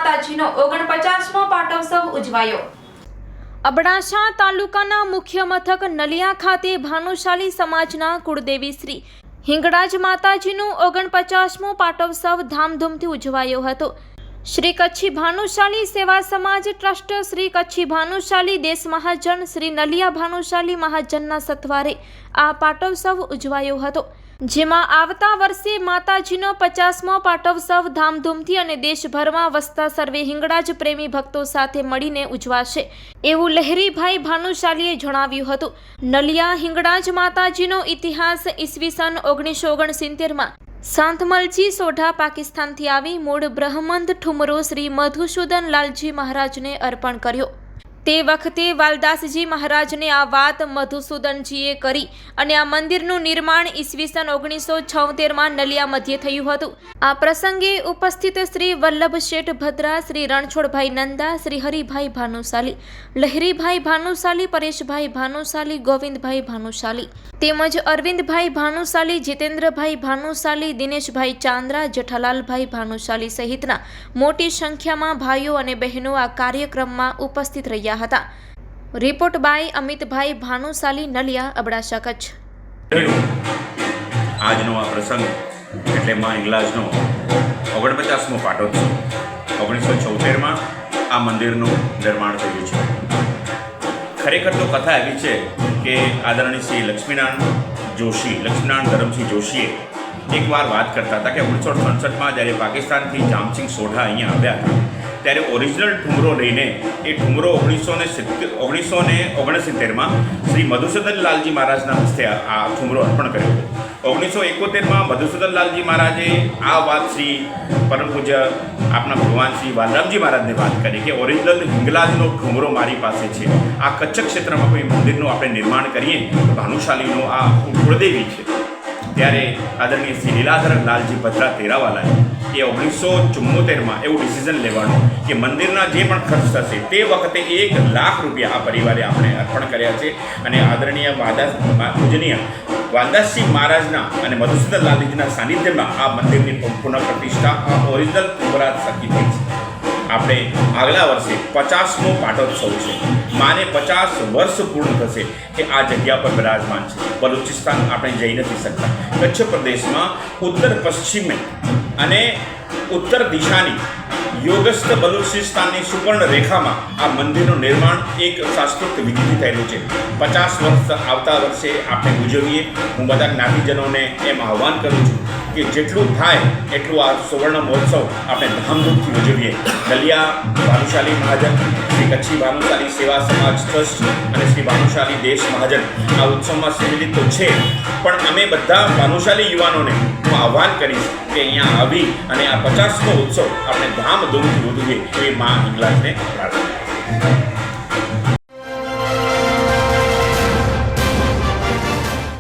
માતાજીનો 49મો પાટોત્સવ ઉજવાયો। અબડાસા તાલુકાના મુખ્ય મથક નલિયા ખાતે ભાનુશાલી સમાજના કુળદેવી શ્રી હિંગળાજ માતાજીનું 49મો પાટોત્સવ ધામધૂમથી ઉજવાયો હતો। શ્રી કચ્છી ભાનુશાલી સેવા સમાજ ટ્રસ્ટ, શ્રી કચ્છી ભાનુશાલી દેશ મહાજન, શ્રી નલિયા ભાનુશાલી મહાજનના સથવારે આ પાટોત્સવ ઉજવાયો હતો, જેમાં આવતા વર્ષે માતાજીનો 50મો પાટોત્સવ ધામધૂમથી અને દેશભરમાં વસતા સર્વે હિંગળાજ પ્રેમી ભક્તો સાથે મળીને ઉજવાશે એવું લહેરીભાઈ ભાનુશાલીએ જણાવ્યું હતું। નલિયા હિંગળાજ માતાજીનો ઇતિહાસ ઈસવીસન 1969માં સાંતમલજી સોઢા પાકિસ્તાનથી આવી મૂળ બ્રહ્મંદ ઠુમરો શ્રી મધુસૂદન લાલજી મહારાજને અર્પણ કર્યો। તે વખતે વાલદાસજી મહારાજને આ વાત મધુસૂદનજીએ કરી અને આ મંદિરનું નિર્માણ ઈસવીસન 1976માં નલિયા મધ્યે થયું હતું। આ પ્રસંગે ઉપસ્થિત શ્રી વલ્લભ શેઠ ભદ્રા, શ્રી રણછોડભાઈ નંદા, શ્રી હરિભાઈ ભાનુશાલી, લહેરીભાઈ ભાનુશાલી, પરેશભાઈ ભાનુશાલી, ગોવિંદભાઈ ભાનુશાલી તેમજ અરવિંદભાઈ ભાનુશાલી, જીતેન્દ્રભાઈ ભાનુશાલી, દિનેશભાઈ ચાંદ્રા, જેઠાલાલભાઈ ભાનુશાલી સહિતના મોટી સંખ્યામાં ભાઈઓ અને બહેનો આ કાર્યક્રમમાં ઉપસ્થિત રહ્યા હતા। Report by Amitbhai Bhanushali, Naliya, Abdasa, Kutch. આજનો આ પ્રસંગ એટલે માં હિંગળાજનો 49મો પાટોત્સવ 1976માં આ મંદિરનું નિર્માણ થયું છે। ખરેખર તો કથા એવી છે કે આદરણીય શ્રી લક્ષ્મીનારાયણ ધરમસિંહ જોશીએ એકવાર વાત કરતા હતા કે 1968માં જ્યારે પાકિસ્તાનથી જામસિંગ સોઢા અહીંયા આવ્યા હતા ત્યારે ઓરિજિનલ ઠુમરો લઈને એ ઠુમરો 1969માં શ્રી મધુસૂદન લાલજી મહારાજના હસ્તે આ ઠુમરો અર્પણ કર્યો હતો। 1971માં મધુસૂદન લાલજી મહારાજે આ વાત શ્રી પરમ પૂજ્ય આપના ભગવાન શ્રી વાલરામજી મહારાજને વાત કરી કે ઓરિજિનલ હિંગળાજનો ઠુમરો મારી પાસે છે, આ કચ્છ ક્ષેત્રમાં કોઈ મંદિરનું આપણે નિર્માણ કરીએ તો ભાનુશાલીનો આ કુળદેવી છે। ત્યારે આદરણીય શ્રી લીલાધર લાલજી ભદ્રા તેરાવાલાએ એ 1974માં એવું ડિસિઝન લેવાનું કે મંદિરના જે પણ ખર્ચ થશે તે વખતે 1 લાખ રૂપિયા આ પરિવારે આપણે અર્પણ કર્યા છે અને આદરણીય પૂજનીય વાલદાસજી મહારાજના અને મધુસૂદન લાલજીના સાનિધ્યમાં આ મંદિરની પુનઃપ્રતિષ્ઠા આ ઓરિજિનલ ઠુમરા થકી થઈ છે। આપણે આગલા વર્ષે 50મો પાટોત્સવ છે, માને 50 વર્ષ પૂર્ણ થશે કે આ જગ્યા પર બિરાજમાન છે। બલુચિસ્તાન આપણે જઈ નથી શકતા, કચ્છ પ્રદેશમાં ઉત્તર પશ્ચિમે અને ઉત્તર દિશાની યોગસ્થ બલુચિસ્તાનની સુવર્ણ રેખામાં આ મંદિરનું નિર્માણ એક શાસ્ત્રોક્ત વિધિથી થયેલું છે। 50 વર્ષ આવતા વર્ષે આપણે ઉજવીએ। હું બધા જ્ઞાતિજનોને એમ આહ્વાન કરું છું કે જેટલું થાય એટલું આ સુવર્ણ મહોત્સવ આપણે ધામધૂમથી ઉજવીએ। નલિયા ભાનુશાલી મહાજન, શ્રી કચ્છી ભાનુશાલી સેવા સમાજ ટ્રસ્ટ અને શ્રી ભાનુશાલી દેશ મહાજન આ ઉત્સવમાં સંમિલિત તો છે, પણ અમે બધા ભાનુશાલી યુવાનોને હું આહ્વાન કરીશ કે અહીંયા આવી અને આ 50મો ઉત્સવ આપણે ધામધૂમથી ઉજવીએ એવી માં હિંગળાજને પ્રાર્થના।